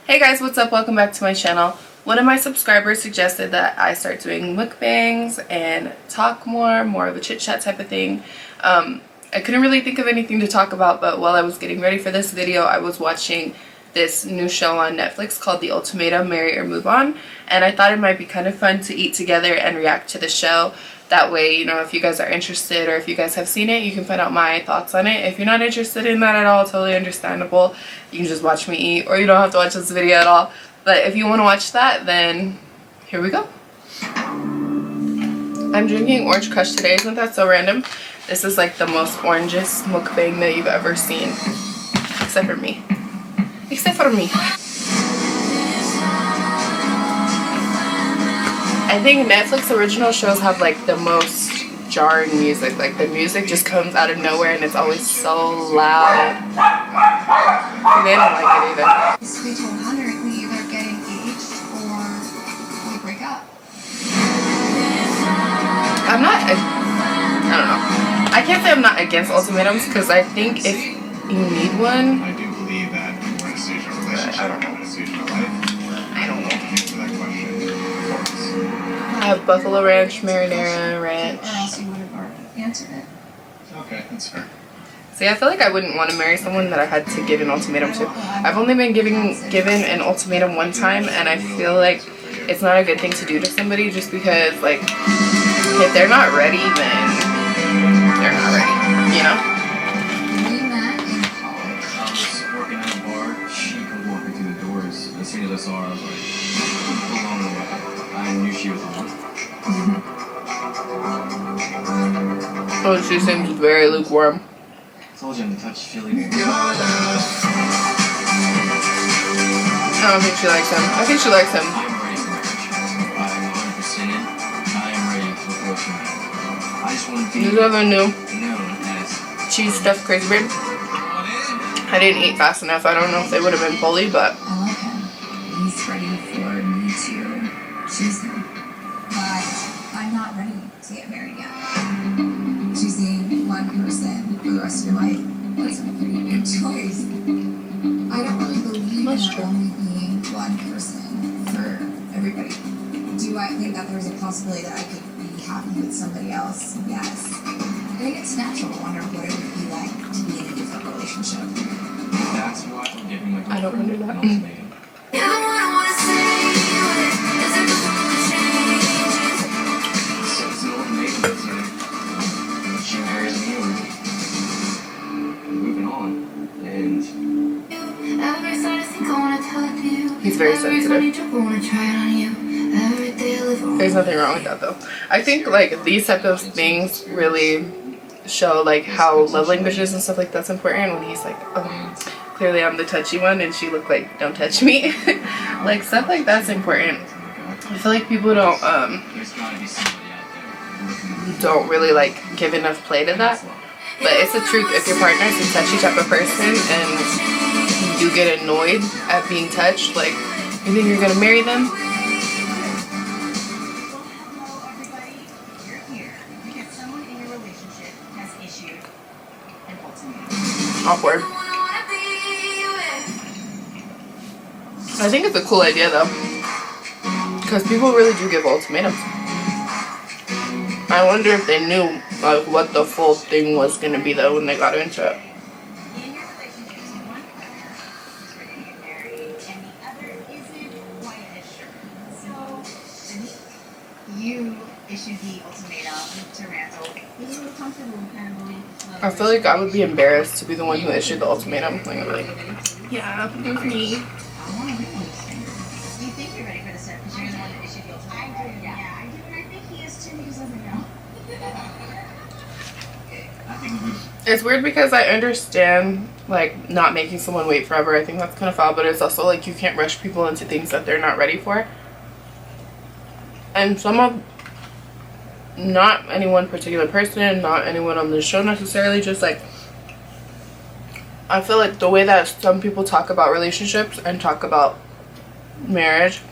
Hey guys, what's up? Welcome back to my channel. One of my subscribers suggested that I start doing mukbangs and talk more of a chit chat type of thing. I couldn't really think of anything to talk about, but while I was getting ready for this video, I was watching this new show on Netflix called The Ultimatum, Marry or Move On, and I thought it might be kind of fun to eat together and react to the show. That way, you know, if you guys are interested or if you guys have seen it, you can find out my thoughts on it. If you're not interested in that at all, totally understandable. You can just watch me eat, or you don't have to watch this video at all. But if you want to watch that, then here we go. I'm drinking Orange Crush today. Isn't that so random? This is like the most orangest mukbang that you've ever seen. Except for me. Except for me. I think Netflix original shows have like the most jarring music. Like the music just comes out of nowhere and it's always so loud. They don't like it either. We told Hunter we either get engaged or we break up. I don't know. I can't say I'm not against ultimatums because I think if you need one, I do believe that we're in a stage of relationship, I don't know. in a stage of my life. I don't know the answer to that question. Of course. I have Buffalo Ranch, Marinara Ranch. Or else you would have already answered it. Okay, that's fair. See, I feel like I wouldn't want to marry someone that I had to give an ultimatum to. I've only been given an ultimatum one time, and I feel like it's not a good thing to do to somebody just because, like, if they're not ready, then they're not ready, you know? We met in college. I was working at a bar. She come walking through the doors. As soon as I saw her, I was like, along the way. I knew she was the one. Oh, she seems very lukewarm. I told you I'm the touchy-feely. I don't think she likes him. I think she likes him. I'm ready for marriage. I'm 100% in. I'm ready for what you mean. I just want to be You ever knew known as cheese stuffed crazy bread? I didn't eat fast enough. I don't know if they would have been fully, but I like him. He's ready for me to choose him. But I'm not ready to get married yet. Choosing one person for the rest of your life is a pretty big choice. I don't really believe That's in true. only being one person for everybody. Do I think that there's a possibility that I could be happy with somebody else? Yes. I think it's natural to wonder what it would be like to be in a different relationship. that's why I'm giving my I don't girlfriend wonder that. an ultimatum. So it's an ultimatum. It's like, she marries me or we're moving on. And he's very sensitive. There's nothing wrong with that though. I think like these type of things really show like how love languages and stuff like that's important when he's like, oh, clearly I'm the touchy one and she looked like don't touch me. Like stuff like that's important. I feel like people there's gotta be somebody out there. don't really like give enough play to that. But it's the truth. If your partner is a touchy type of person and you get annoyed at being touched, like you think you're gonna marry them? Awkward. I think it's a cool idea though, because people really do give ultimatums. I wonder if they knew like what the full thing was gonna be though when they got into it. You issued the ultimatum to Randall. Was it comfortable kind of I feel like I would be embarrassed to be the one who issued the ultimatum. Like, I'd be like, yeah, it was me. You think you're ready for this because you're the one that issued the ultimatum. I do, yeah, I do, and I think he is too. He just doesn't know. I think we It's weird because I understand like not making someone wait forever. I think that's kind of foul, but it's also like you can't rush people into things that they're not ready for. And some of, not any one particular person, not anyone on the show necessarily, just like I feel like the way that some people talk about relationships and talk about marriage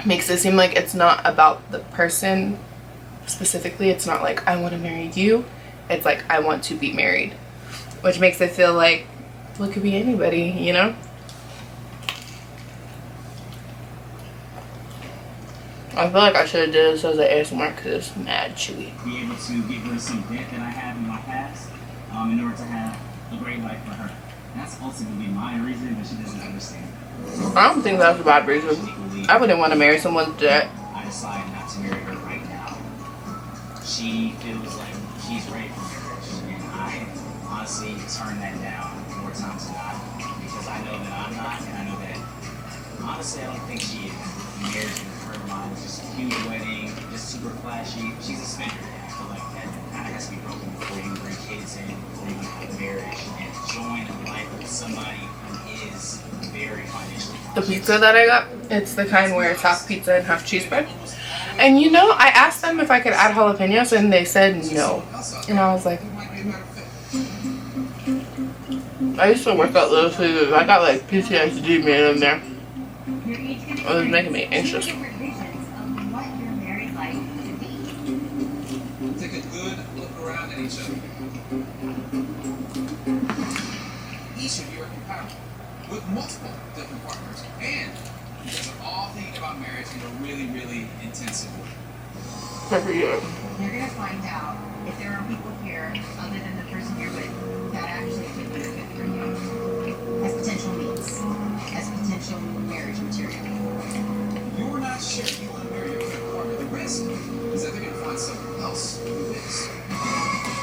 makes it seem like it's not about the person specifically. It's not like I want to marry you, it's like I want to be married, which makes it feel like, well, it could be anybody, you know? I feel like I should have did this as an ASMR because it's mad chewy. Be able to give her some debt that I have in my past, in order to have a great life for her. That's ultimately my reason, but she doesn't understand. I don't think that's a bad reason. I wouldn't want to marry someone's debt. I decided not to marry her right now. She feels like she's ready for marriage, and I honestly turn that down more times than not because I know that I'm not, and I know that honestly I don't think she is. Marriage in her mind is just a huge wedding, just super flashy. She's a spender. I feel like that kind of has to be broken before you bring kids in, before you have marriage, and join a life with somebody who is very financially. The pizza that I got, it's the kind where it's half pizza and half cheese bread. And you know, I asked them if I could add jalapenos and they said no. And I was like, I used to work at Little Caesars. I got like PTSD made in there. It was making me anxious. Take a good look around at each other. Each of you are compatible with multiple different partners, and you guys are all thinking about marriage in a really, really intensive way. You're gonna find out if there are people here other than the person you're with that actually could be good for you as potential mates, as potential marriage material. You're not sure you want to marry your current partner. The risk is that they're going to find someone else who is.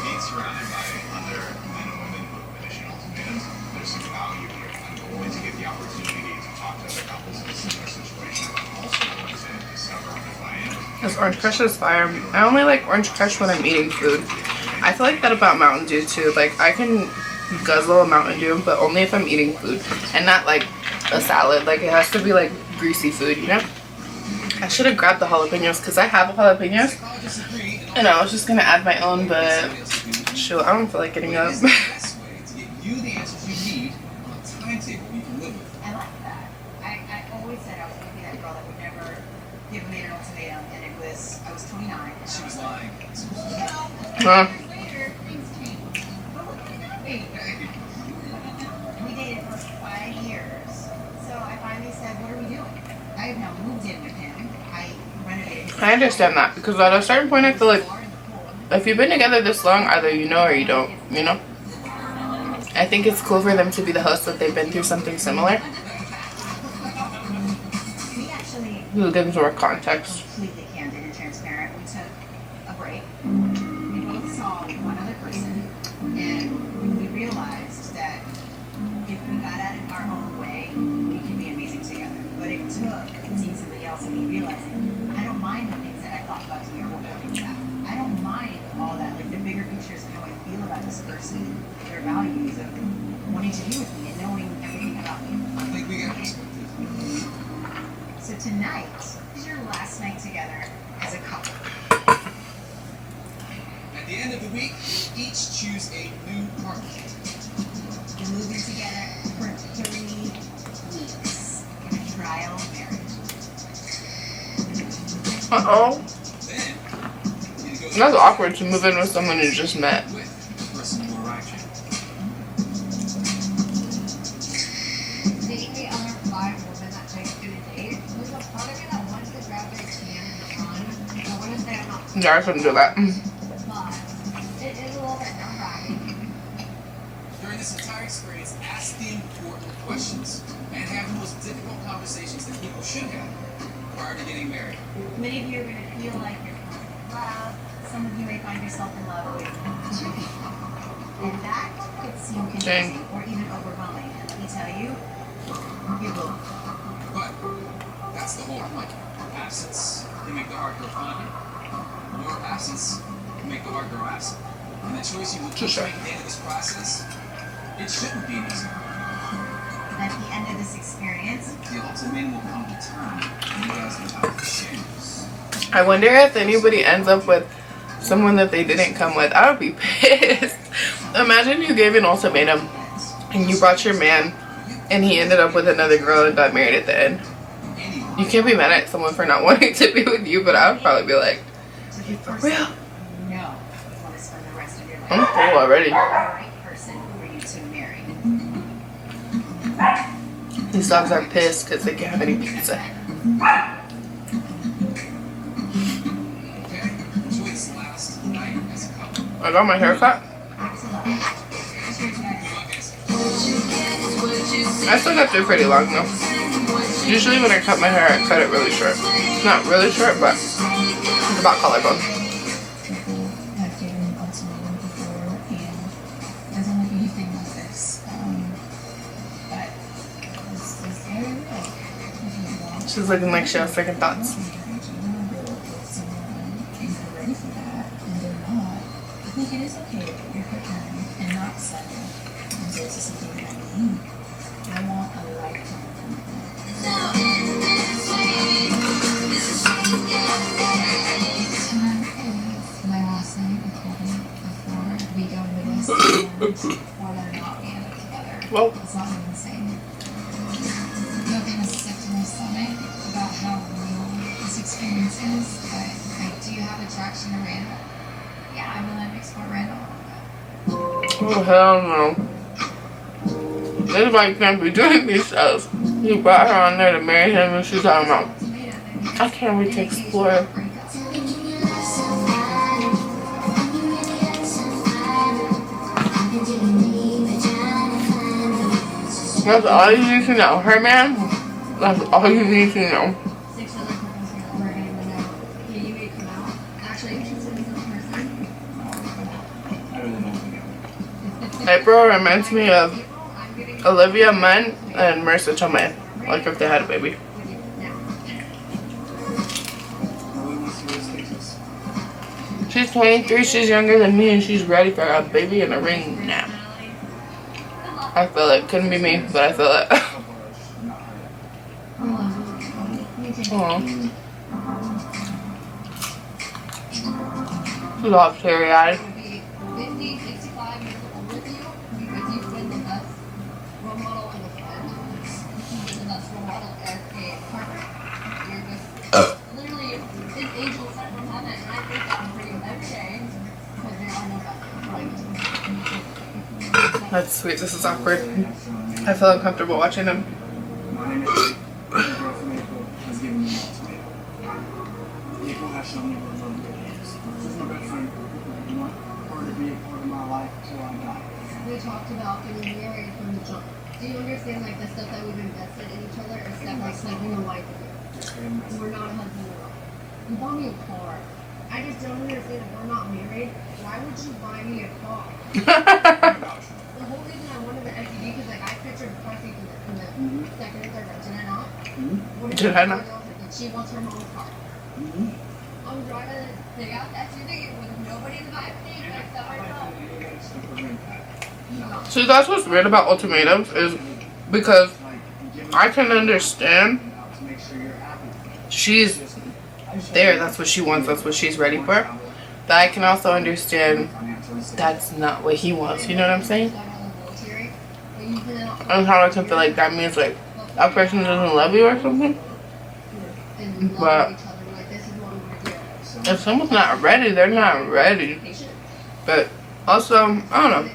Being surrounded by other men and women who have finished ultimatums, there's some value here. I'm going to get the opportunity to talk to other couples in a similar situation. I'm also going to discover if I am. This Orange Crush is fire. I only like Orange Crush when I'm eating food. I feel like that about Mountain Dew too. Like I can guzzle a Mountain Dew, but only if I'm eating food and not like a salad. Like it has to be like greasy food, you know? I should have grabbed the jalapenos because I have jalapenos and I was just gonna add my own, but shoot, I don't feel like getting up. The best way to get you the answers you need on a timetable you can live with. I like that. I always said I was going to be that girl that would never give a man an ultimatum, and I was 29. She was lying. Huh? Years later, things changed. But look at me. We dated for 5 years. So I finally said, what are we doing? I have now moved in with him. I renovated his I understand that because at a certain point I feel like if you've been together this long, either you know or you don't, you know? I think it's cool for them to be the host that they've been through something similar. We actually It'll give us more context. completely candid and transparent. We took a break. We both saw one other person, and we realized that if we got at it our own way, we could be amazing together. But it took seeing somebody else and me realizing I don't mind the things that I thought about you or what I think about. I don't mind all that, like the bigger pictures of how I feel about this person, their values of wanting to be with me and knowing everything about me. I think we got this. So tonight is your last night together as a couple. At the end of the week, you each choose a new partner. You're moving together for 3 weeks in a trial marriage. Uh-oh. Then, you go That's awkward to move in with someone you just met. with the person who arrived here. Dating the other 5 women that take to the date, there's a part of me that wants to grab their hand and run. I wouldn't say I'm not, Yeah, I couldn't do that. but it is a little bit nerve-wracking. During this entire experience, ask the important questions and have the most difficult conversations that people should have prior to getting married. Many of you are going to feel like you're falling in love. Some of you may find yourself in love with 2 people. And that could seem confusing or even overwhelming. And let me tell you, you will. But that's the whole point. Absence can make the heart grow fonder. Your absence can make the heart grow absent. And the choice you will make at the end of this process, it shouldn't be an easy one. At the end of this experience, The ultimatum will come to term, and you guys will have to choose. I wonder if anybody ends up with someone that they didn't come with. I would be pissed. Imagine you gave an ultimatum and you brought your man and he ended up with another girl and got married at the end. You can't be mad at someone for not wanting to be with you, but I would probably be like, to the for person real? you know you want to spend the rest of your life I'm with, full already. the right person for you to marry. These dogs are pissed because they can't have any pizza. I got my hair cut. I still got through pretty long though. Usually when I cut my hair, I cut it really short. Not really short, but it's about collarbone. People have given ultimatum before, and it doesn't look anything like this. But this is very real. If you want She's looking like she has second thoughts. someone and you're ready for that, and they're not, I think it is okay to put your foot down and not settle. And so this is something that I need. I want a lifetime commitment. Tonight is my last night with Colby before we go into this, and whether or not we end up together. Well, It's not even insane. Nothing is sick to my stomach about how real this experience is, but do you have attraction to Randall? Yeah, I will explore Randall a little bit. oh hell no. This is why you can't be doing these shows. You brought her on there to marry him and she's talking about, I can't wait to explore. That's all you need to know. Her man, that's all you need to know. 6 other couples here that we're going to know. Yeah, you may come out. Actually, you should send me some person. I really don't think April reminds me of Olivia Munn and Marissa Tomei. Like if they had a baby. She's 23, she's younger than me, and she's ready for a baby and a ring now. I feel it. Couldn't be me, but I feel it. Aww. She's all teary-eyed. 50, 65 years old with you because you've been the best role model and a friend. The best role model as a partner. You're just literally an angel sent from heaven, and I think that for you every day because there are no better. Like, That's sweet. This is awkward. I feel uncomfortable watching him. My name is the girl from April has given me an ultimatum. April has shown me what love really is. She's my best friend. I want her to be a part of my life till I die. we talked about getting married from the jump. Do you understand like the stuff that we've invested in each other is stuff like sleeping a wife with you? We're not a husband and wife. You bought me a car. I just don't understand if we're not married. Why would you buy me a car? The whole reason I wanted the SUV because like I pictured the car seat in the second and third row. Did I not? What if Did I not? She wants her mom's car. I'm driving this big ass SUV with nobody in the back seat except myself. See, that's what's weird about ultimatums is because I can understand she's there, that's what she wants, that's what she's ready for. But I can also understand that's not what he wants, you know what I'm saying? And how I can feel like that means like that person doesn't love you or something. But if someone's not ready, they're not ready. But also, I don't know.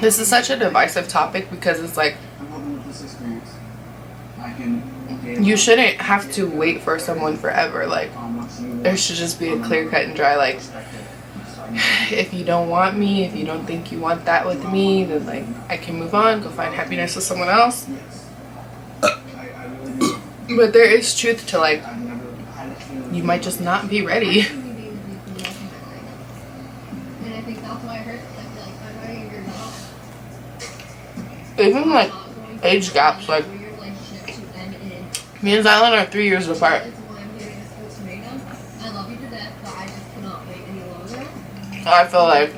This is such a divisive topic because it's like you shouldn't have to wait for someone forever. Like there should just be a clear cut and dry like if you don't want me, if you don't think you want that with me, then like I can move on, go find happiness with someone else. But there is truth to like you might just not be ready. Even like age gaps, like me and Zylan are 3 years apart. I feel like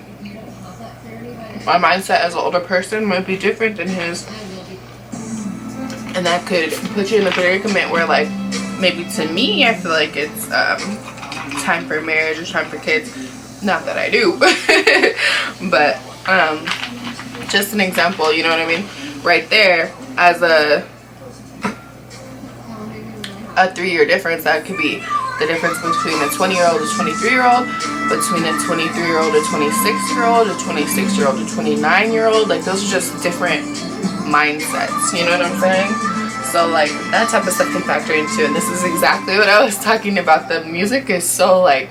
my mindset as an older person might be different than his, and that could put you in a predicament where like maybe to me I feel like it's time for marriage or time for kids. Not that I do, but just an example, you know what I mean? Right there, as a 3-year difference, that could be the difference between a 20-year-old and 23-year-old, between a 23-year-old and 26-year-old, a 26-year-old and 29-year-old. Like those are just different mindsets, you know what I'm saying? So like that type of stuff can factor into, and this is exactly what I was talking about. The music is so like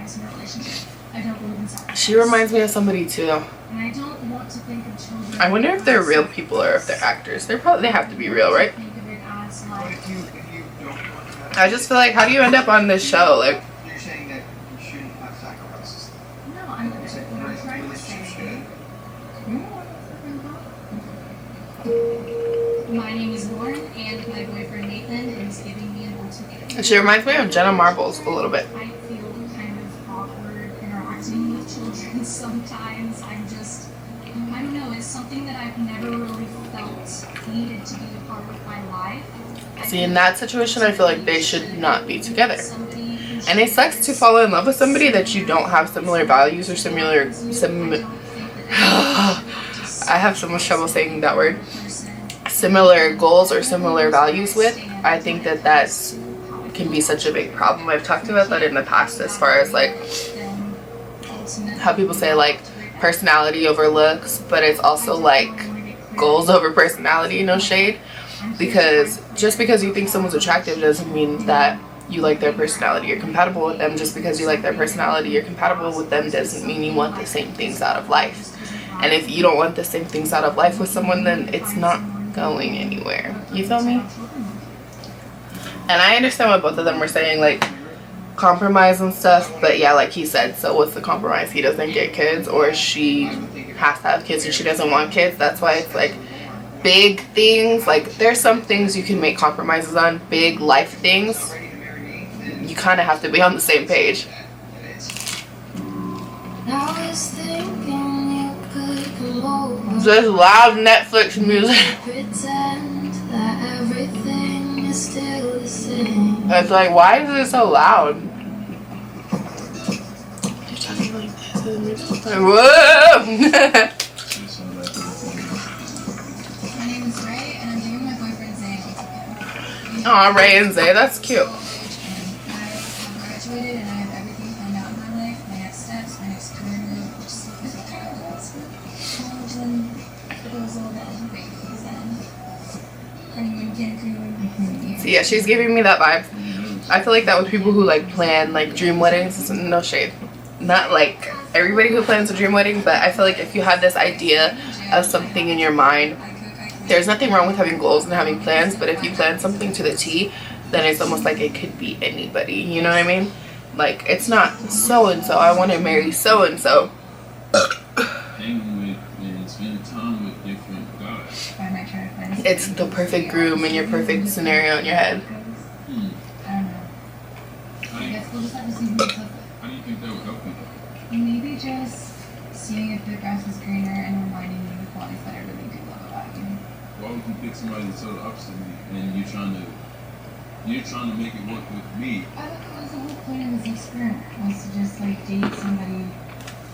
compromise in a relationship. I don't believe in sacrifice. She reminds me of somebody too. And I don't want to think of children. I wonder if they're real people or if they're actors. They have to be real, right? Think of it as But like, if you don't want that, I just feel like, how do you end up on this show? Like, you're saying that you shouldn't have sacrifices. no, I'm what I'm trying to say. My name is Lauren, and my boyfriend Nathan is giving me an ultimatum. she reminds me of Jenna Marbles a little bit. I feel kind of awkward interacting with children sometimes. I don't know, it's something that I've never really felt needed to be a part of my life. See, in that situation, I feel like they should not be together. And it sucks to fall in love with somebody that you don't have similar values or I have so much trouble saying that word. Similar goals or similar values with. I think that can be such a big problem. I've talked about that in the past as far as like how people say like personality over looks, but it's also like goals over personality, no shade. Because just because you think someone's attractive doesn't mean that you like their personality, you're compatible with them. Just because you like their personality, you're compatible with them doesn't mean you want the same things out of life. And if you don't want the same things out of life with someone, then it's not going anywhere. You feel me? And I understand what both of them were saying, like compromise and stuff, but yeah, like he said, so what's the compromise? He doesn't get kids, or she has to have kids and she doesn't want kids. That's why it's like big things, like there's some things you can make compromises on. Big life things, you kind of have to be on the same page. Just loud Netflix music. It's like, why is it so loud? You're talking like this and the music's like, whoa! My name is Ray, and I'm giving my boyfriend Zay an ultimatum. Aw, Ray and Zay, that's cute. I have graduated and I have everything planned out in my life, my next steps, my next career move, which is because of college and proposal that I'm babies and honeymoon Cancun. So yeah, she's giving me that vibe. I feel like that with people who like plan like dream weddings, no shade. Not like everybody who plans a dream wedding, but I feel like if you have this idea of something in your mind, there's nothing wrong with having goals and having plans, but if you plan something to the T, then it's almost like it could be anybody, you know what I mean? Like, it's not so-and-so, I want to marry so-and-so. Hanging with and spending time with different guys. It's the perfect groom in your perfect scenario in your head. I don't know. I guess we'll just have to see who does it. How do you think that would help you? Maybe just seeing if the grass is greener and reminding you the qualities that I really do love about you. Why would you pick somebody that's so opposite of me and you're trying to make it work with me? I thought that was the whole point of this experiment, was to just like date somebody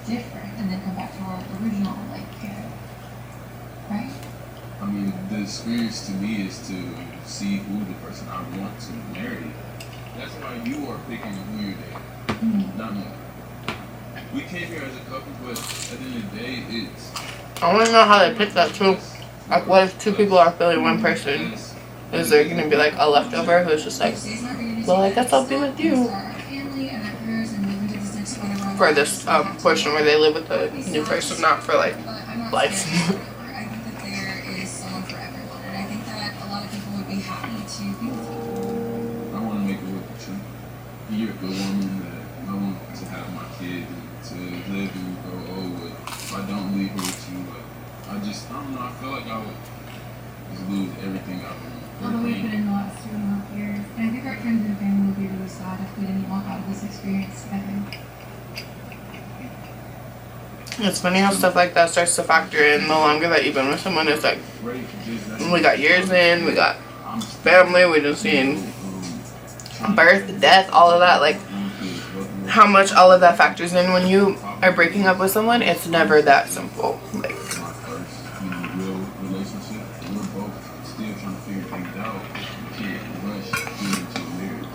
different and then come back to our original like right? I mean, the experience to me is to see who the person I want to marry. That's why you are picking who you're dating, not me. We came here as a couple, but at the end of the day, it's... I want to know how they pick that too. Like, what if two people are feeling one person? Is there going to be like a leftover who's just like, well, I guess I'll be with you for this portion where they live with the new person, not for like life. I think that there is someone for everyone, and I think that a lot of people would be happy to be with you. I want to make it work with you. You're the woman that I want to have my kid and to live and grow old with. If I don't leave her with you, I don't know, I feel like I would just lose everything I've been Although we put in the last 2.5 years, and I think our friends and family would be really sad if we didn't walk out of this experience together. It's funny how stuff like that starts to factor in the longer that you've been with someone. It's like, we got years in, we got family, we just seen birth, death, all of that. Like, how much all of that factors in when you are breaking up with someone. It's never that simple. Like, my first, real relationship, and we're both still trying to figure things out. You can't rush into a marriage.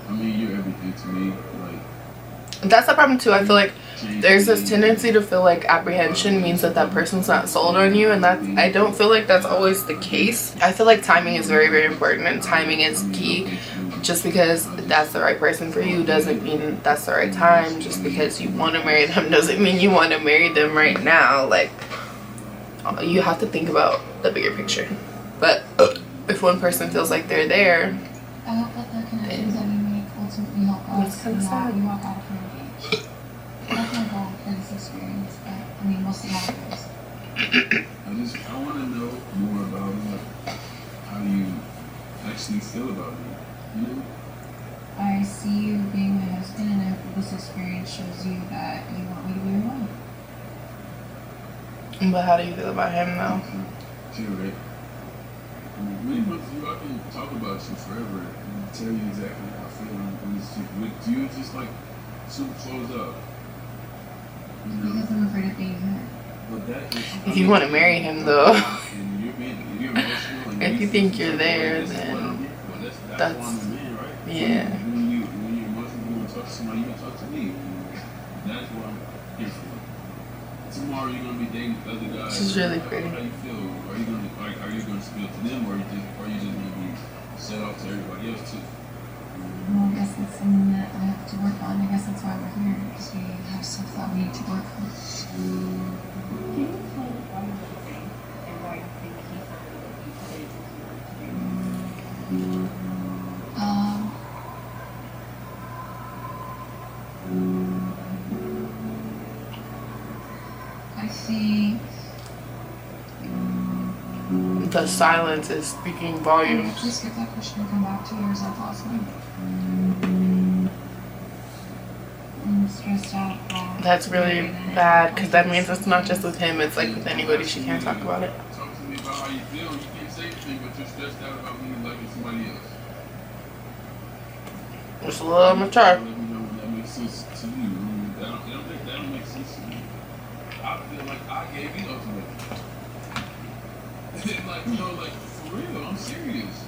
I mean, you're everything to me. Like, that's the problem too. I feel like there's this tendency to feel like apprehension means that that person's not sold on you, and that I don't feel like that's always the case. I feel like timing is very, very important, and timing is key just because that's the right person for you doesn't mean that's the right time. Just because you want to marry them doesn't mean you want to marry them right now. Like, you have to think about the bigger picture. But if one person feels like they're there, I hope that the connections that we make ultimately help us. kind of sad. We walk out of her engaged. That's my goal for this experience, but I mean, we'll see how it goes. I want to know more about how you actually feel about me. You know? I see you being my husband, and I hope this experience shows you that you want me to be your wife. but how do you feel about him though? Sure, right? Many months you, I can talk about you forever and tell you exactly how I feel. And it's just, with you, it's just like super closed up. You know? Because I'm afraid of being hurt. But that is, If you want to marry him though, and you're emotional, and if you think you're there, then that's why I'm a man, right? yeah. When you're emotional, you want to talk to somebody, you want to talk to me. That's what I'm here for. Tomorrow you're gonna be dating other guys. She's really pretty. How do you feel? Are you gonna spill to them, or are you just gonna be set off to everybody else too? Well, I guess that's something that I have to work on. I guess that's why we're here, because we have stuff that we need to work on. I see. The silence is speaking volumes. Please skip that question and come back to yours. I've lost me. I'm stressed out. That's really bad, because that means it's not just with him, it's like with anybody. She can't talk about it. Talk to me about how you feel. You can't say anything, but you're stressed out about me liking somebody else. It's a little mature. Let me know when that makes sense to you. That don't make sense to me. I feel like I gave you ultimatum. Like, you know, like, for real, I'm serious.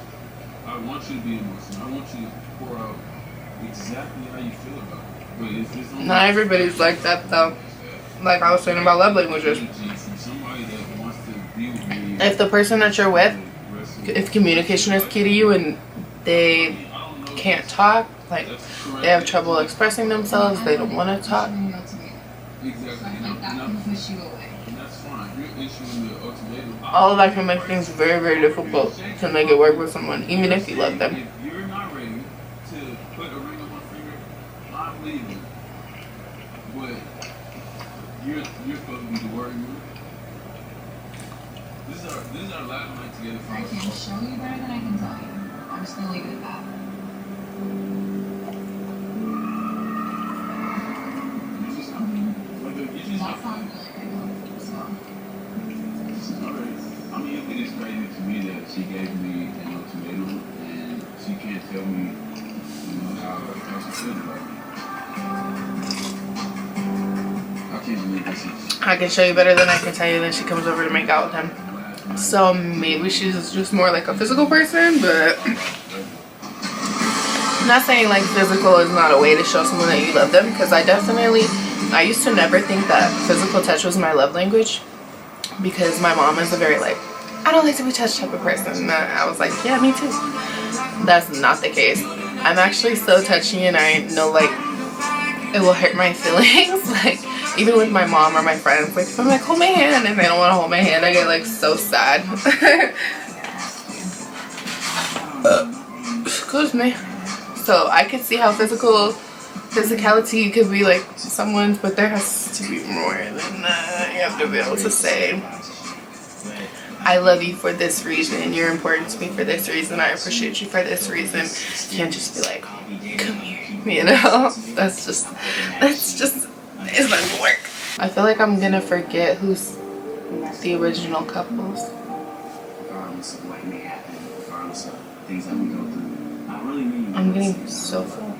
I want you to be emotional. I want you to pour out exactly how you feel about it. But if it's Not everybody's like that though. Like I was saying about love languages. somebody that wants to be with me, If the person that you're with, if communication is key to you and they can't talk, like they have trouble expressing themselves, they don't want to talk. All of that can make things very, very difficult to make it work with someone, even if you love them. If you're not ready to put a ring on my finger, I'm leaving. But you're supposed to be the word you. This is our last night together. I can show you better than I can tell you. I'm just gonna leave it at that. That sounds really good. So. I mean, I think it's crazy to me that she gave me an ultimatum and she can't tell me, you know, how she feels about me. I can't believe this is. I can show you better than I can tell you. Then she comes over to make out with him. So maybe she's just more like a physical person, but I'm not saying like physical is not a way to show someone that you love them, because I used to never think that physical touch was my love language, because my mom is a very like, I don't like to be touched type of person. And I was like, yeah, me too. That's not the case. I'm actually so touchy, and I know like it will hurt my feelings. Like even with my mom or my friends, like if I'm like, hold my hand, and they don't want to hold my hand, I get like so sad. Excuse me. So I can see how physicality could be like someone's, but there has to be more than that. You have to be able to say, I love you for this reason, you're important to me for this reason, I appreciate you for this reason. You can't just be like, come here, you know? That's just it's not gonna work. I feel like I'm gonna forget who's the original couples. Regardless of what may happen, regardless of things that we go through, I really mean. I'm getting so full.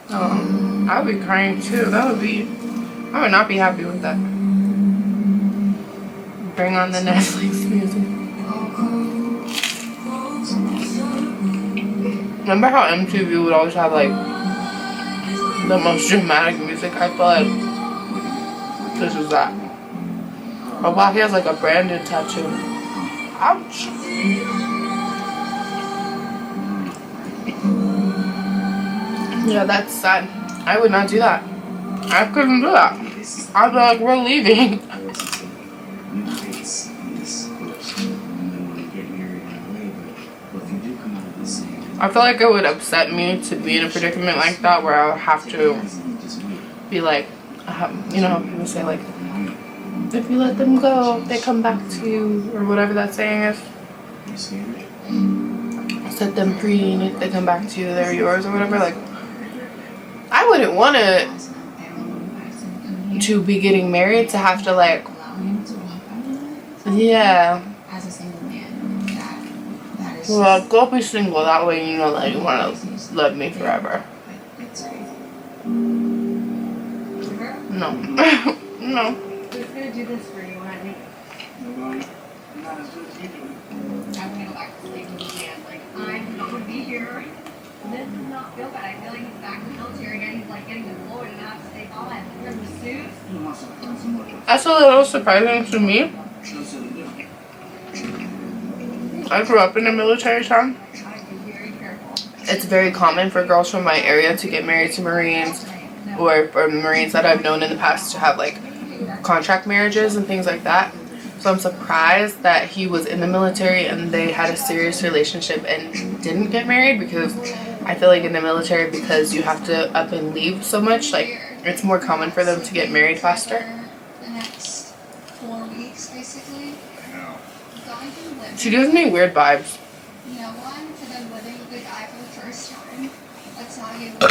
I would be crying too. I would not be happy with that. Bring on the Netflix music. Remember how MTV would always have like the most dramatic music? I feel like this is that. Oh wow, he has like a branded tattoo. Ouch. Yeah, that's sad. I would not do that. I couldn't do that. I'd be like, we're leaving. I feel like it would upset me to be in a predicament like that where I would have to be like, you know, people say like, if you let them go, they come back to you, or whatever that saying is. Set them free, and if they come back to you, they're yours, or whatever. Like, I wouldn't want to be getting married to have to like, yeah. Well, go be single. That way, you know that you want to love me forever. No, no. Who's gonna do this for you, honey? Nobody. Not as good as you do. I'm gonna go back to sleep with the man. Like, I'm not gonna be here. This does not feel bad. I feel like he's back in the military again. He's like getting deployed and I have to stay on. You're in the suit. You want some fun, some more. That's a little surprising to me. Just so you do. I grew up in a military town. Try to be very careful. It's very common for girls from my area to get married to Marines, or Marines that I've known in the past to have like contract marriages and things like that. So I'm surprised that he was in the military and they had a serious relationship and didn't get married, because I feel like in the military, because you have to up and leave so much, like it's more common for them to get married faster. The next 4 weeks, basically. Going to live. She gives me weird vibes. No one for them living with a guy for the first time. That's not even a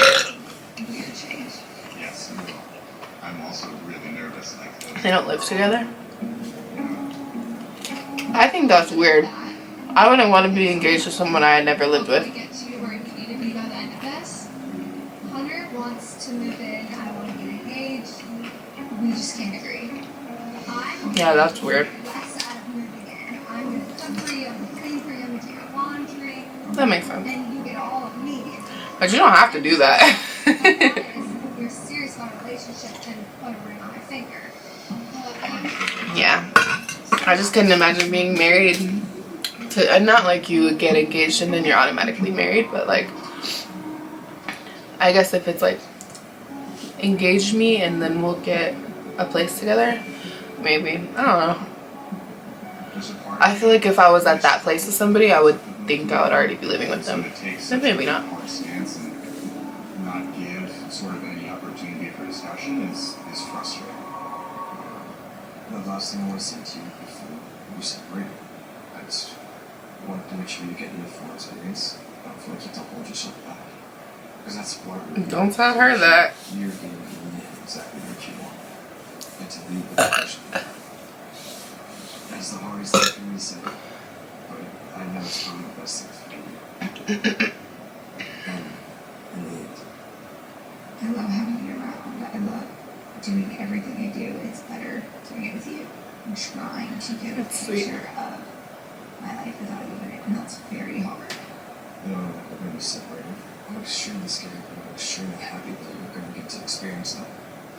weird change. Yes, you will. I'm also really nervous like this. They don't live together. I think that's weird. I wouldn't want to be engaged to someone I had never lived with. Get to where you need to be by the end of this. Hunter wants to move in. I want to get engaged. We just can't agree. Yeah, that's weird. Less out of moving in. I'm gonna cook for you. I'm gonna clean for you. I'm gonna do your laundry. That makes sense. And you get all of me. But you don't have to do that. If you're serious about a relationship, then put a ring on my finger. Yeah. I just couldn't imagine being married to, and not like you would get engaged and then you're automatically married, but like, I guess if it's like, engage me and then we'll get a place together, maybe. I don't know. I feel like if I was at that place with somebody, I would think I would already be living with them. But maybe not. Stance and not give sort of any opportunity for discussion is frustrating. The last thing I want to say to you before we separate, I just wanted to make sure you get your full experience. I don't feel like you have to hold yourself back. Because that's what Don't tell her that. you're going to be exactly what you want. And to leave with the person. That's the hardest thing for me to say. But I know it's probably the best thing for you. And in the end, I love having you around. I love doing everything I do. It's better doing it with you. I'm trying to get a That's sweet. picture of my life without you in it, and that's very hard. you know, we're going to be separated. I'm extremely scared, but I'm extremely happy that you're going to get to experience that.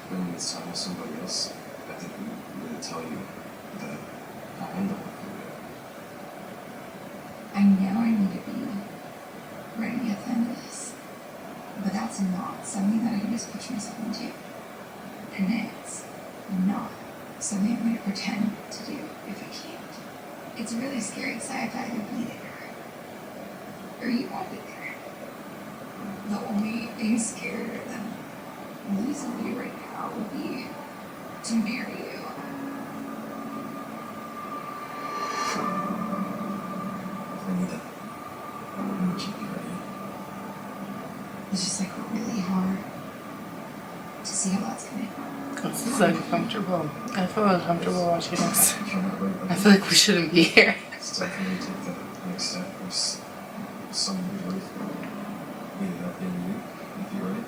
When it's time with somebody else, I think we really tell you that I am the one for you. I know I need to be ready at the end of this, but that's not something that I can just push myself into. And it's not something I'm going to pretend to do if I can't. It's really scary because I thought you'd be there. Or you won't be there. The only thing scarier than losing you right now would be to marry you. I need that. I'm going to keep you ready. It's just like really hard to see how that's going to go. This is uncomfortable. I feel uncomfortable watching this. If you're not ready, I feel like we shouldn't be here. it's time for me to take the next step. There's someone who's ready for me. Meeting up in you, if you're ready.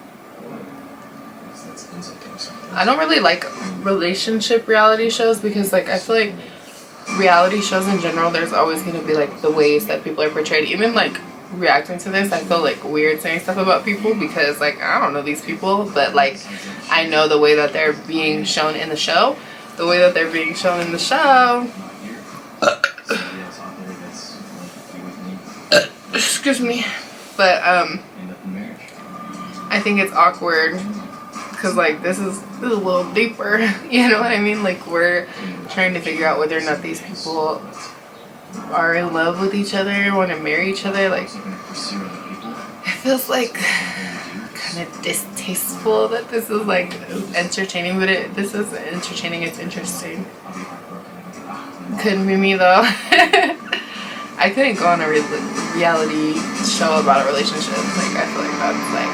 That's inside something. I don't really like relationship reality shows because like I feel like reality shows in general, there's always going to be like the ways that people are portrayed. Even like reacting to this, I feel like weird saying stuff about people because like I don't know these people, but like I know the way that they're being shown in the show. The way that they're being shown in the show. Excuse me. But I I think it's awkward because like this is a little deeper. You know what I mean? Like we're trying to figure out whether or not these people are in love with each other, want to marry each other. Like it feels like kind of distasteful that this is like entertaining, but this is entertaining. It's interesting. Couldn't be me though. I couldn't go on a reality show about a relationship. Like I feel like that's like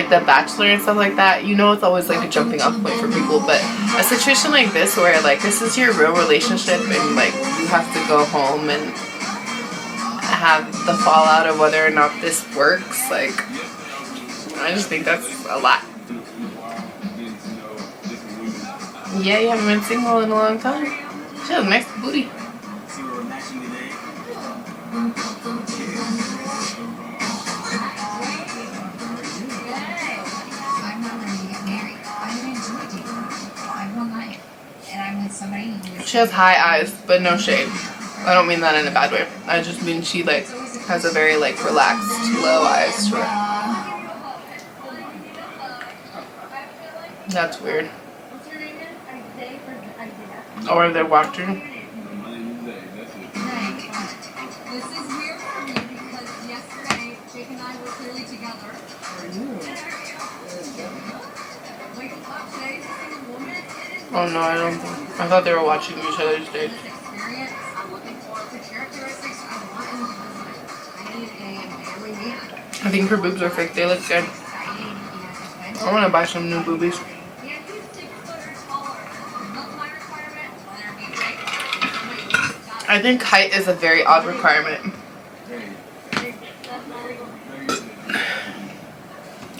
The Bachelor and stuff like that. You know, it's always like a jumping off point for people. But a situation like this where like this is your real relationship and like you have to go home and have the fallout of whether or not this works. Like I just think that's a lot. Yeah, you haven't been single in a long time. She has a nice booty. I'm not ready to get married. I enjoy dating. I'm one night, and I'm with somebody who is. She has high eyes, but no shade. I don't mean that in a bad way. I just mean she like has a very like relaxed, low eyes to her. That's weird. Or they're watching. This is weird for me because yesterday Jake and I were clearly together. Waking up today to see a woman. Oh no, I don't think. I thought they were watching each other's dates. Experience. I'm looking forward to characteristics I want in a husband. I need a manly man. I think her boobs are fake. They look good. I want to buy some new boobies. I think height is a very odd requirement.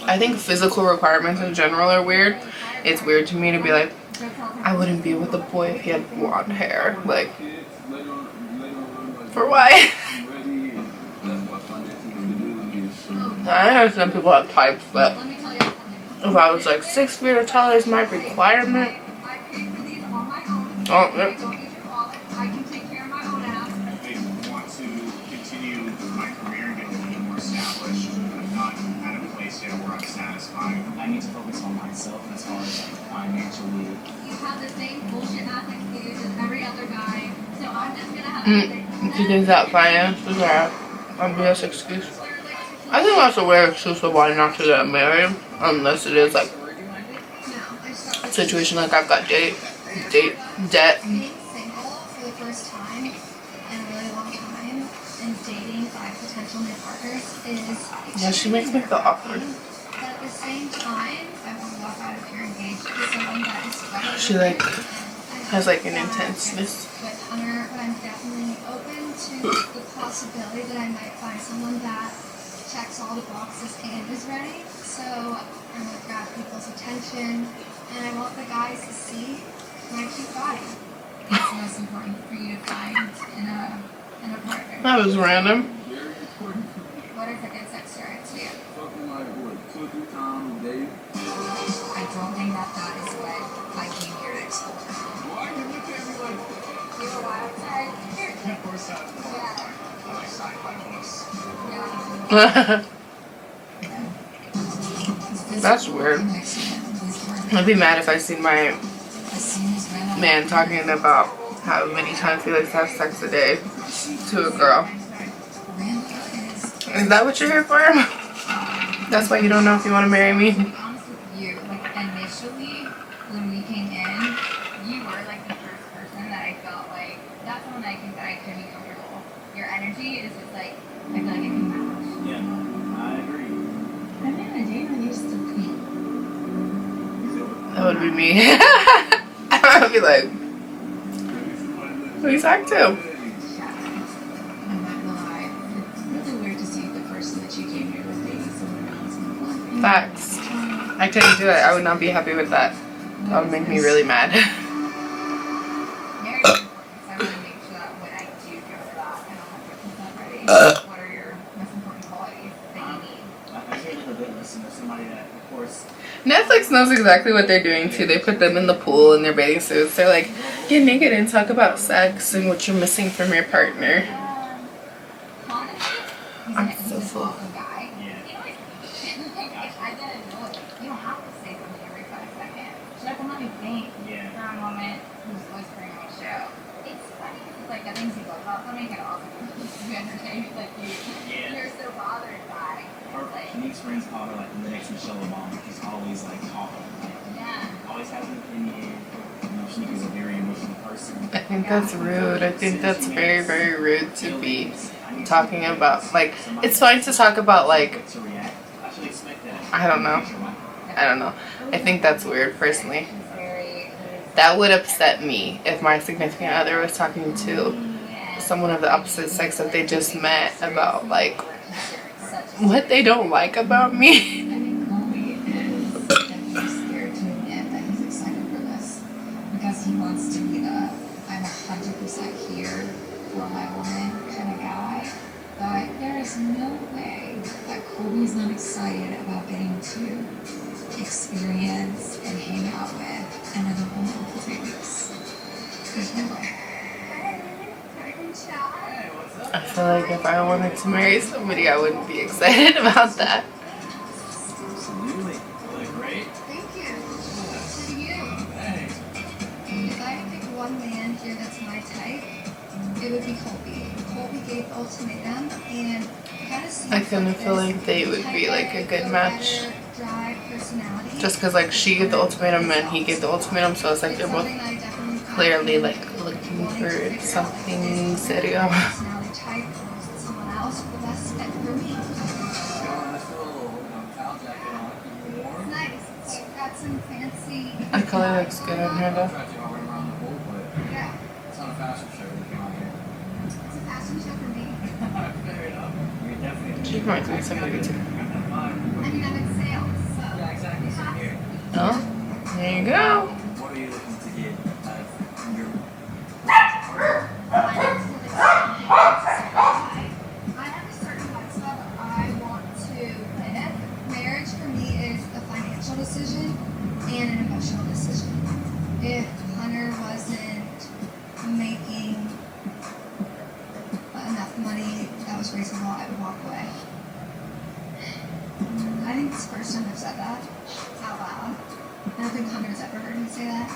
I think physical requirements in general are weird. It's weird to me to be like, I wouldn't be with a boy if he had blonde hair. Like, for why? I know some people have types, but if I was like 6 feet or taller is my requirement. Oh, yep. I need to focus on myself as far as like financially. You have the same bullshit ass excuse as every other guy, so I'm just gonna have to Do you think that finances are a BS excuse? I think that's a weird excuse of why not to get married, unless it is like a situation like I've got debt. being single for the first time in a really long time and dating 5 potential new partners is Yeah, she makes me feel awkward. But at the same time, I want to walk out of here engaged with someone that is better. She like has like an intenseness. But I'm definitely open to the possibility that I might find someone that checks all the boxes and is ready. So I'm gonna grab people's attention, and I want the guys to see my cute body. It's most important for you to find in a partner. That was random. What is a good sex story to you? Fucking like what, 2 or 3 times a day? I don't think that is what I came here to explore. Why you look at me like that? You know why I'm sorry? Of course, I like sci-fi books. Yeah. That's weird. I'd be mad if I seen my man talking about how many times he likes to have sex a day to a girl. Is that what you're here for? That's why you don't know if you want to marry me? To be honest with you, like initially when we came in, you were like the first person that I felt like that's someone that I think that I could be comfortable. Your energy is just like I feel like it can match. Yeah, I agree. I've been on a date with you just to clean. That would be me. I would be like, who you talking to? I'm not gonna lie, it's really weird to see the person that you came here with dating someone else in the blind. Facts. I couldn't do it. I would not be happy with that. That would make me really mad. Marriage is important, so I want to make sure that when I do go for that, I'm 100% ready. What are your most important qualities that you need? I feel like a good listener, somebody that, of course, Netflix knows exactly what they're doing too. They put them in the pool in their bathing suits. They're like, get naked and talk about sex and what you're missing from your partner. Honestly, he's I'm an so full. awesome guy. yeah. You know, like, I get annoyed things you love about them, you get off of you entertain, like you're so bothered by. Her Shanique's friends call her like the next Michelle Obama. She's always like talking. Yeah. Always has an opinion. You know, Shanique is a very emotional person. I think that's rude. I think that's very, very rude to be talking about. Like, it's fine to talk about, like, To react. I should expect that. I don't know. I think that's weird, personally. She's very. That would upset me if my significant other was talking to someone of the opposite sex that they just met about, like, what they don't like about me. I think Colby is definitely scared to admit that he's excited for this because he wants to be the I'm 100% here for my woman kind of guy. But there is no way that Colby's not excited about getting to experience and hang out with another woman for 3 weeks. There's no way. I feel like if I wanted to marry somebody, I wouldn't be excited about that. Absolutely. You look great. Thank you. So do you. If I had to pick one man here that's my type, it would be Colby. Colby gave the ultimatum and kind of seems I kind of like feel this like they would be like a good match. go-getter, drive personality. Just because, like, she gave the ultimatum and he gave the ultimatum, so it's like they're both Something I definitely clearly, like, looking for something serio. personality type versus someone else for the best fit for me. It's nice. It's got some fancy. The color looks good on her, though. Yeah. It's not a fashion show. You come out here. It's a fashion show for me. Fair enough. You're definitely. She reminds me of somebody, too. I mean, I'm in sales, so. Yeah, exactly. Same here. Oh, there you go. What are you looking to get out of your I have a certain lifestyle that I want to live. Marriage for me is a financial decision and an emotional decision. If Hunter wasn't making enough money that was reasonable, I would walk away. I think it's the first time I've said that out loud. I don't think Hunter's ever heard me say that.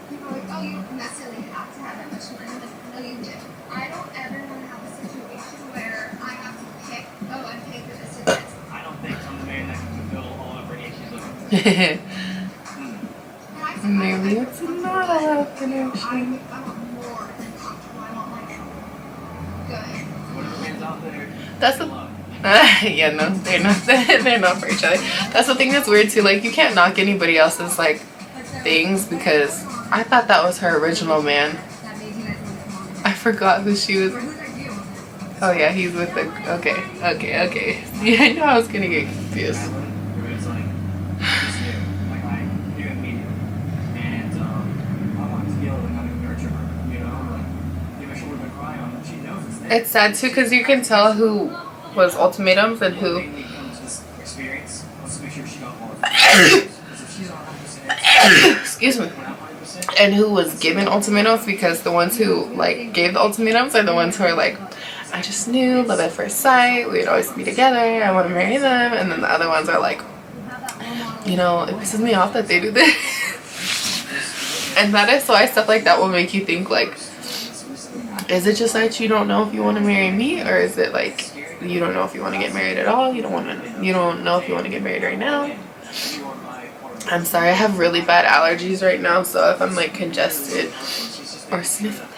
People are like, oh, you don't necessarily have to have that much money. I'm like, no, you do. I don't ever want to have a situation where I have to pick, oh, I'm paying for this and this. I don't think I'm the man that can fulfill all of Brittany she's looking for. Maybe it's not a love connection. I want more than comfortable. I want like good. Whatever man's out there. That's the yeah, no, they're not. They're not for each other. That's the thing that's weird too. Like, you can't knock anybody else's like things because I thought that was her original man. That made you guys want to I forgot who she was. who's our deal? Oh yeah, he's with the. Okay. Yeah, I know I was gonna get confused. It's like, just new. Like, I knew immediately. And, I wanted to be able to kind of nurture her, you know? Like, give her shoulder to cry on. She knows it's there. It's sad too because you can tell who was ultimatums and who. When it comes to this experience, let's make sure she got all of it. Because if she's not 100%, Excuse me. we're not 100%. And who was given ultimatums, because the ones who like gave the ultimatums are the ones who are like, I just knew, love at first sight, we'd always be together, I want to marry them. And then the other ones are like, you know, it pisses me off that they do this. And that is why stuff like that will make you think like, is it just that you don't know if you want to marry me, or is it like you don't know if you want to get married at all? You don't know if you want to get married right now. I'm sorry, I have really bad allergies right now, so if I'm like congested or sniffling.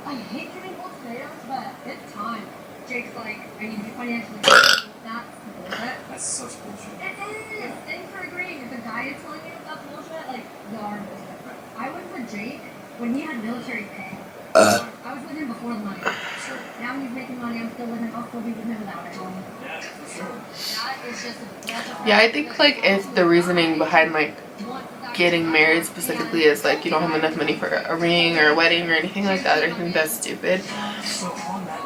I hate getting both tomatoes, but it's time. Jake's like, I need to be financially stable. That's bullshit. That's such bullshit. It is. Thanks for agreeing. If a guy is telling you that's bullshit, like, y'all are bullshit. I went for Jake when he had military pay. I was with him before the money. Sure. Now when he's making money, I'm still with him. I'll still be with him without it. Yeah, for sure. That is just a Yeah, I think like if the reasoning behind like getting married specifically is like you don't have enough money for a ring or a wedding or anything like that, I think that's stupid.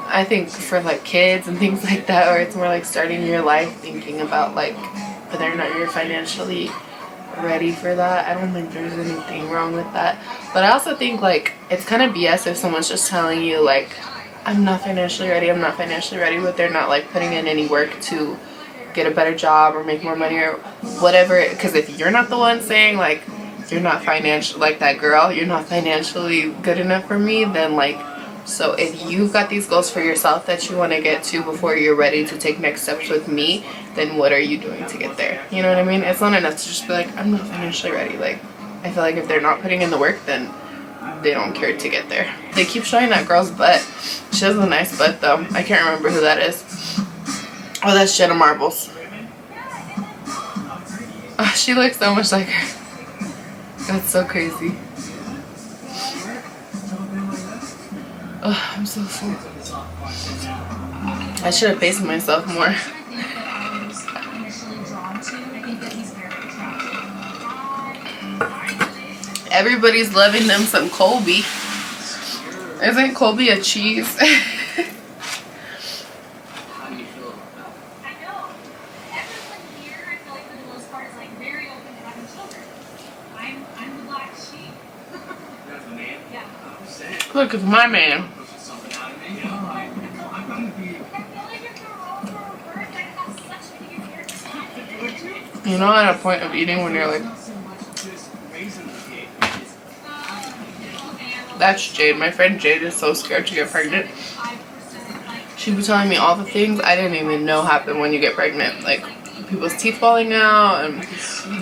I think for like kids and things like that, or it's more like starting your life thinking about like whether or not you're financially ready for that. I don't think there's anything wrong with that. But I also think like it's kind of BS if someone's just telling you like, I'm not financially ready, but they're not like putting in any work to get a better job or make more money or whatever. Because if you're not the one saying like, you're not financial like that girl, you're not financially good enough for me, then like, so if you've got these goals for yourself that you want to get to before you're ready to take next steps with me, then what are you doing to get there? You know what I mean? It's not enough to just be like, I'm not financially ready. Like, I feel like if they're not putting in the work, then they don't care to get there. They keep showing that girl's butt. She has a nice butt though. I can't remember who that is. Oh, that's Jenna Marbles. Oh, she looks so much like her. That's so crazy. Oh, I'm so full. I should have paced myself more. Everybody's loving them some Colby. Isn't Colby a cheese? Look, it's my man. You know, at a point of eating when you're like, that's Jade. My friend Jade is so scared to get pregnant. She was telling me all the things I didn't even know happen when you get pregnant. Like people's teeth falling out and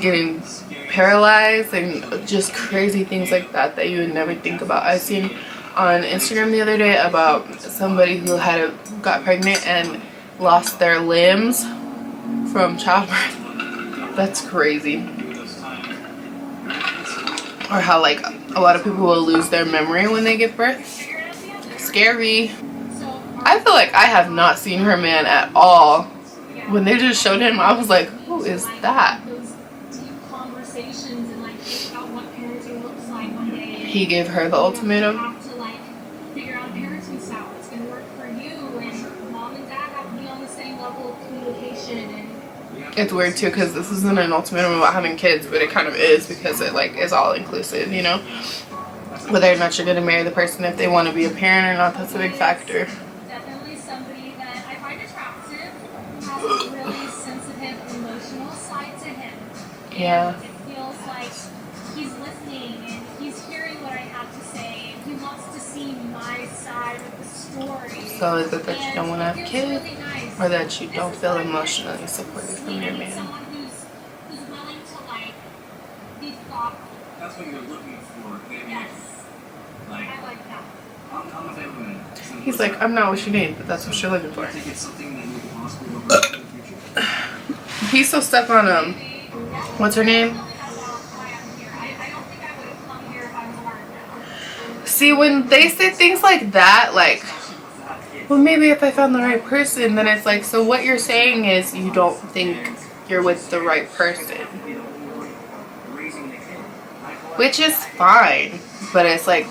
getting paralyzed and just crazy things like that that you would never think about. I seen on Instagram the other day about somebody who got pregnant and lost their limbs from childbirth. That's crazy. Or how like a lot of people will lose their memory when they give birth. Scary. I feel like I have not seen her man at all. When they just showed him, I was like, who is that? He gave her the ultimatum. It's weird too because this isn't an ultimatum about having kids, but it kind of is because it like is all inclusive, you know? Whether or not you're going to marry the person, if they want to be a parent or not, that's a big factor. Definitely somebody that I find attractive, has a really sensitive, emotional side to him. Yeah. And it feels like he's listening and he's hearing what I have to say and he wants to see my side of the story. So is it that you don't want to have kids? Really nice. Or that you don't feel emotionally supported from your man? Someone who's willing to like be thoughtful. That's what you're looking for, maybe. Yes. Like, I like that. I'm available. He's like, I'm not what you need, but that's what you're looking for. I think it's something that you can possibly look for in the future. He's so stuck on what's her name? See, when they say things like that, like, well, maybe if I found the right person, then it's like, so what you're saying is you don't think you're with the right person. Which is fine, but it's like,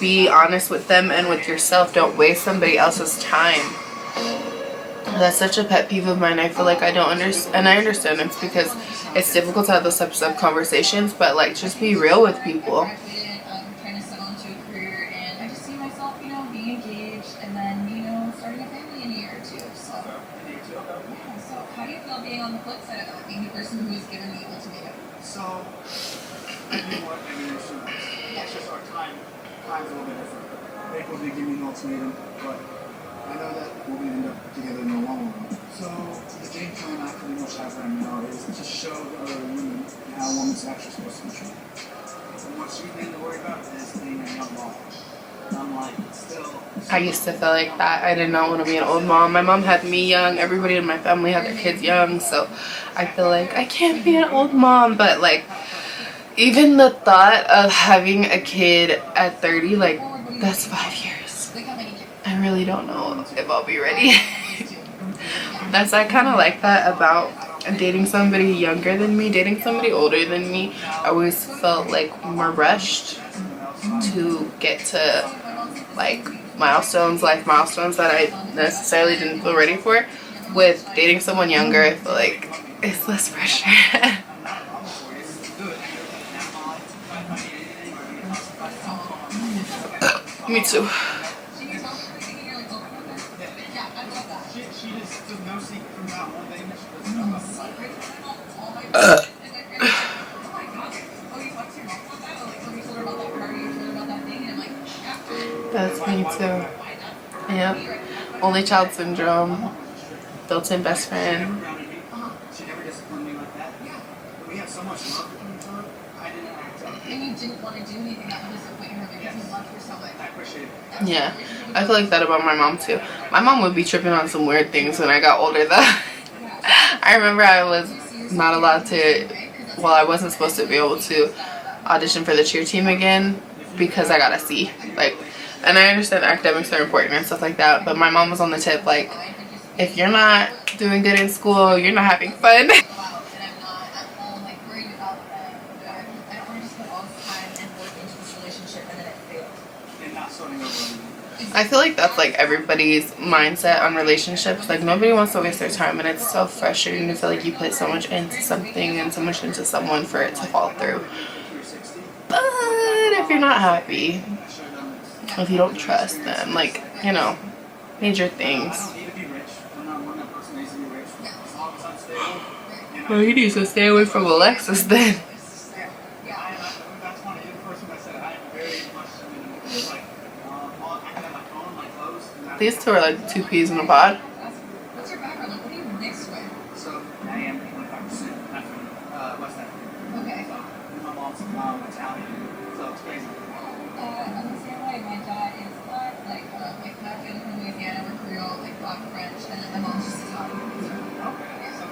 be honest with them and with yourself. Don't waste somebody else's time. That's such a pet peeve of mine. I feel like I don't understand, and I understand it's because it's difficult to have those types of conversations, but like, just be real with people. Trying to settle into a career, and I just see myself, being engaged, and then, starting a family in a year or two. So, yeah. So, how do you feel being on the flip side of that, being the person who is given the ultimatum? So, you know what? I mean, it's just our time's a little bit different. April did give me an ultimatum, but I know that we're going to end up together in the long run. So, the game plan I pretty much have right now is to show the other women how a woman's actually supposed to be treated. And what she needs to worry about is being a young mom. I'm like, still. I used to feel like that. I did not want to be an old mom. My mom had me young. Everybody in my family had their kids young. So I feel like I can't be an old mom. But like, even the thought of having a kid at 30, like, that's 5 years. I really don't know if I'll be ready. I kind of like that about dating somebody younger than me. Dating somebody older than me, I always felt like more rushed to get to like life milestones that I necessarily didn't feel ready for. With dating someone younger, I feel like it's less pressure. Me too. That's me too. Yep. Only child syndrome. Built-in best friend. She never disciplined me like that. Yeah. We have so much love for each other. I didn't act up. And you didn't want to do anything that would disappoint her because you loved her so much. I appreciate it. Yeah. I feel like that about my mom too. My mom would be tripping on some weird things when I got older though. I remember I was not allowed to, well, I wasn't supposed to be able to audition for the cheer team again because I got a C. Like, and I understand academics are important and stuff like that, but my mom was on the tip like, if you're not doing good in school, you're not having fun. I feel like that's like everybody's mindset on relationships. Like nobody wants to waste their time, and it's so frustrating to feel like you put so much into something and so much into someone for it to fall through. But if you're not happy, if you don't trust them, like, you know, major things. Well, he needs to stay away from Alexis then. These two are like two peas in a pod. What's your background? Like, what are you mixed with? So I am 25% West African. Okay. So my mom's Italian, so it's crazy. I'm the same way. My dad is like Mexican from Louisiana, we're Creole, like black French, and then my mom's just Italian. So, Okay. So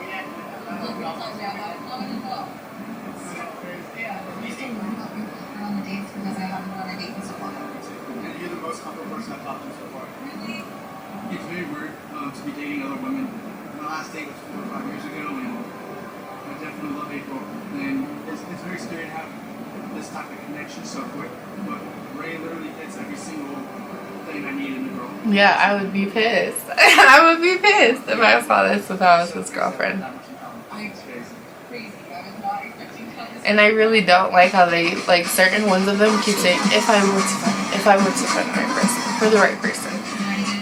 we all sometimes we have that in common as well. Yeah. I'm still learning about being awkward on the dates because I haven't gone on a date in so long. And you're the most comfortable person I've talked to so far. Really? It's very weird to be dating other women. My last date was 4 or 5 years ago, and I definitely love April. And it's very scary to have this type of connection so quick. But Ray literally hits every single thing I need in a girl. Yeah, I would be pissed. I would be pissed if I saw this if I was his girlfriend. It's crazy. Crazy. I was not expecting that. And I really don't like how they, like, certain ones of them keep saying, if I were to find the right person, for the right person.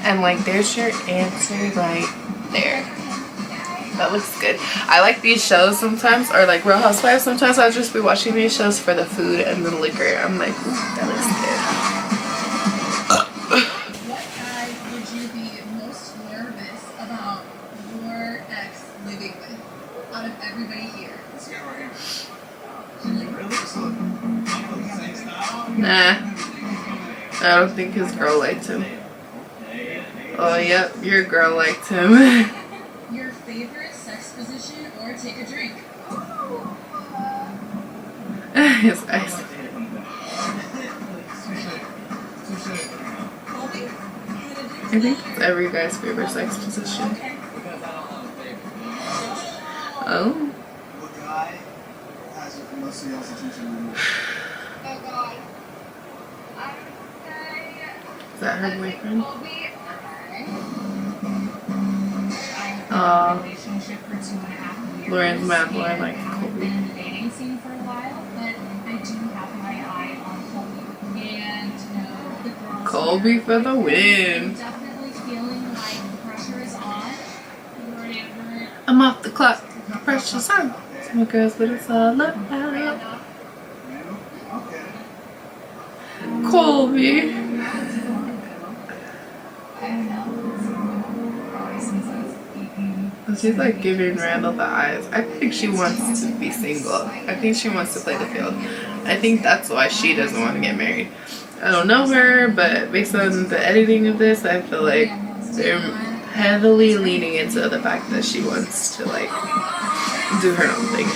And like, there's your answer right there. That looks good. I like these shows sometimes, or like Real Housewives, sometimes I'll just be watching these shows for the food and the liquor. I'm like, ooh, that looks What guy would you be most nervous about your ex living with out of everybody here? This guy right here. Really? Just look. Same style. good. Nah. I don't think his girl liked him. Oh, yep, your girl liked him. Your favorite sex position or take a drink? His eyes. Colby? I think it's every guy's favorite sex position. Okay. Oh. What guy has most of y'all's attention on you? Oh God. I would say. Is that her boyfriend? Colby. Aw. For 2.5 years. Lauren's mad. Lauren like Colby. Been in the dating scene for a while, but I do have my eye on Colby. And the girls. Colby for the win. Definitely feeling like the pressure is on. I'm off the clock. Pressure's on. My girls, what it's all about. Okay. Colby. She's like giving Randall the eyes. I think she wants to be single. I think she wants to play the field. I think that's why she doesn't want to get married. I don't know her, but based on the editing of this, I feel like they're heavily leaning into the fact that she wants to like do her own thing.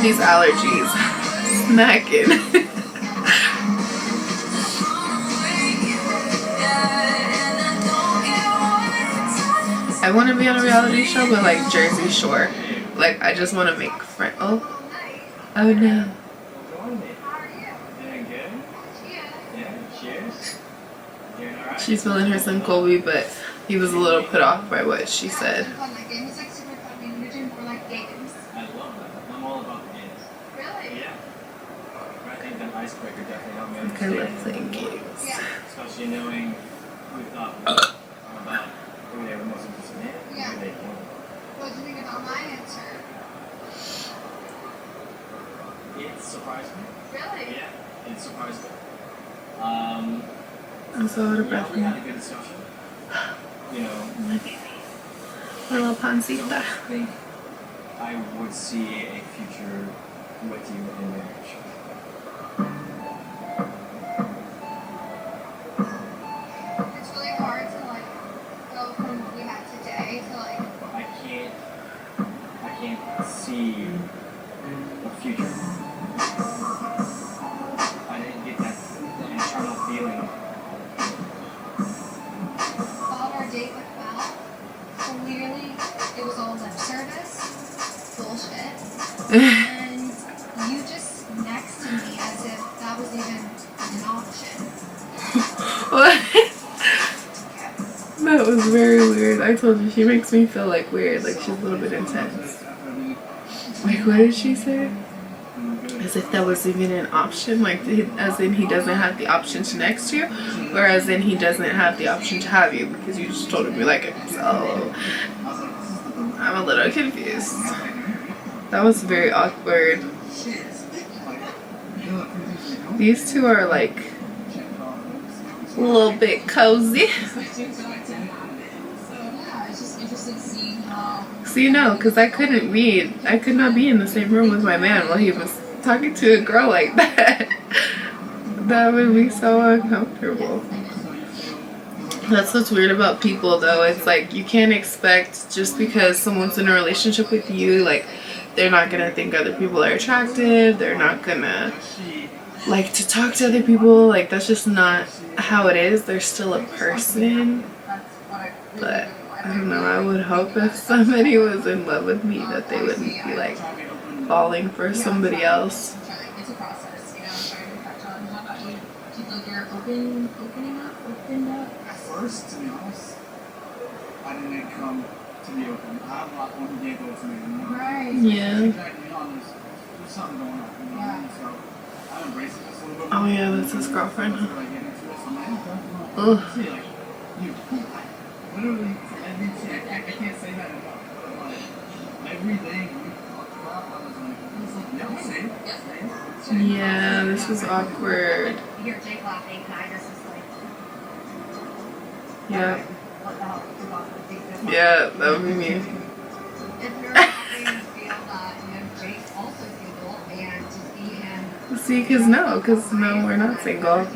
These allergies. Smacking. I want to be on a reality show, but like Jersey Shore. Like, I just want to make friends. Oh no. Doing good? Yeah, cheers. Doing alright? She's feeling her son Colby, but he was a little put off by what she said. Games like super fun. Maybe you're doing more like games. I love that. I'm all about the games. Really? Yeah. I think that icebreaker definitely helped me Okay, let's understand. play games. Yeah. Especially knowing who thought about who they were most interested in. Yeah. Who they were. What do you think about my answer? It surprised me. Really? Yeah. It surprised me. I'm so out of breath We had now. a good discussion. You know, My baby. My little I pancita. don't think I would see a future with you in marriage. It's really hard to like go from what we had today to like I can't see a future. I didn't get that internal feeling. thought our date went well. Clearly, it was all lip service, bullshit, and you just next to me as if that was even an option. What? That was very weird. I told you, she makes me feel like weird, like she's a little bit intense. Like, what did she say? As if that was even an option, like as in he doesn't have the option to next you, or as in he doesn't have the option to have you because you just told him you like him. So I'm a little confused. That was very awkward. These two are like a little bit cozy. So yeah, it's just interesting seeing how. So you know, because I could not be in the same room with my man while he was talking to a girl like that. That would be so uncomfortable. That's what's weird about people though. It's like you can't expect just because someone's in a relationship with you, like they're not gonna think other people are attractive, they're not gonna like to talk to other people, like that's just not how it is. They're still a person. But I don't know, I would hope if somebody was in love with me that they wouldn't be like falling for somebody else. It's a process, you know. I'm trying to reflect on how about you? Do you feel like you're opened up? At first, to be honest, I didn't come to be open. I'm not one who gave those to me. Right. Yeah. Exactly, there's something going on. You know? Yeah. So I'm embracing this a little bit. Oh yeah, that's his girlfriend. Before I get into this, I'm like, Ugh. see, like, you, literally, for everything, I can't say that enough. But, like, everything we talked about, I was like, yeah, same. Yeah, this was awkward. You hear Jake laughing, and I just was like, Yeah. what the hell is about to think this? Yeah, that would be me. If you're having to feel that, you know, Jake's also single, and to see him. See, because no, we're not single.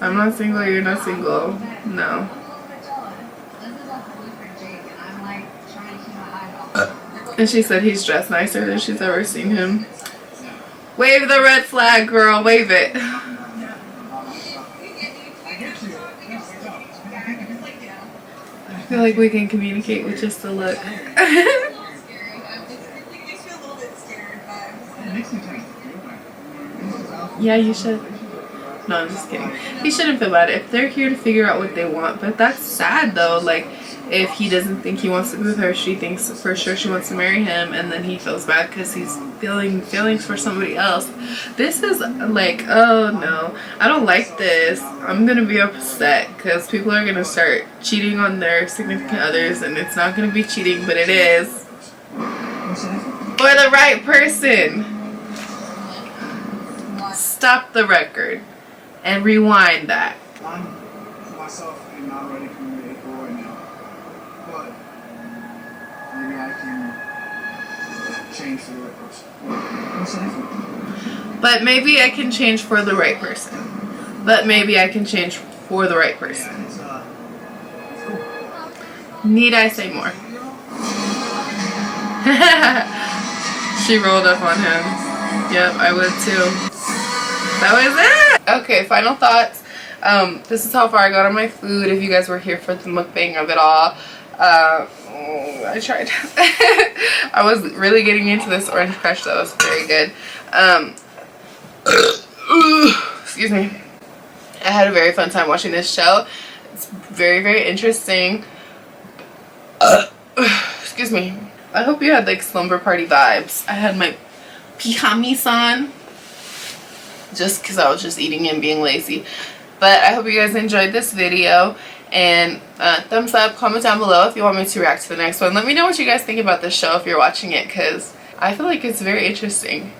I'm not single, you're not single. No. I'm a little bit jealous. This is like boyfriend Jake, and I'm like trying to keep my eye on. And she said he's dressed nicer than she's ever seen him. Wave the red flag, girl, wave it. I feel like we can communicate with just a look. Yeah, you should. No, I'm just kidding. He shouldn't feel bad if they're here to figure out what they want. But that's sad though. Like, if he doesn't think he wants to be with her, she thinks for sure she wants to marry him, and then he feels bad because he's feeling feelings for somebody else. This is like, oh no, I don't like this. I'm gonna be upset because people are gonna start cheating on their significant others, and it's not gonna be cheating, but it is for the right person. Stop the record and rewind that. I'm myself am not ready for me to go right now. But maybe I can change for the right person. What's that? But maybe I can change for the right person. But maybe I can change for the right person. It's cool. Need I say more? She rolled up on him. Yep, I would too. That was it. Okay, final thoughts. This is how far I got on my food. If you guys were here for the mukbang of it all, I tried. I was really getting into this orange crush. That was very good. Excuse me. I had a very fun time watching this show. It's very, very interesting. Excuse me. I hope you had like slumber party vibes. I had my pajamas on just because I was just eating and being lazy. But I hope you guys enjoyed this video, and thumbs up, comment down below if you want me to react to the next one. Let me know what you guys think about this show if you're watching it, because I feel like it's very interesting.